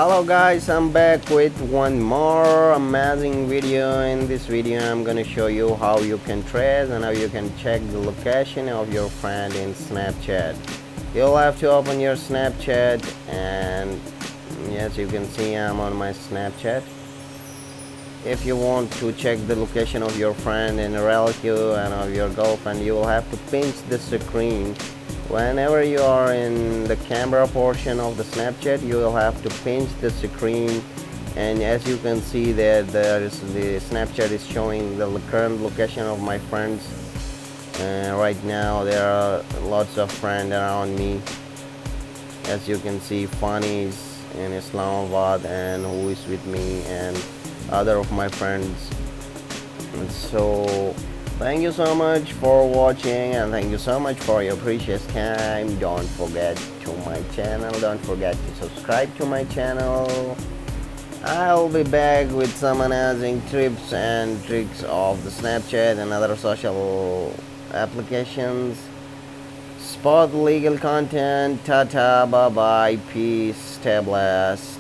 Hello guys, I'm back with one more amazing video. In this video I'm gonna show you how you can trace and how you can check the location of your friend in Snapchat. You'll have to open your Snapchat, and yes, you can see I'm on my Snapchat. If you want to check the location of your friend and relative and of your girlfriend, you will have to pinch the screen. Whenever you are in the camera portion of the Snapchat, you will have to pinch the screen, and as you can see that the Snapchat is showing the current location of my friends. Right now there are lots of friends around me. As you can see, Fani is in Islamabad and who is with me, and other of my friends. And so thank you so much for watching, and thank you so much for your precious time. Don't forget to my channel, don't forget to subscribe to my channel. I'll be back with some amazing tips and tricks of the Snapchat and other social applications. Spot legal content. Tata, bye bye, peace, stay blessed.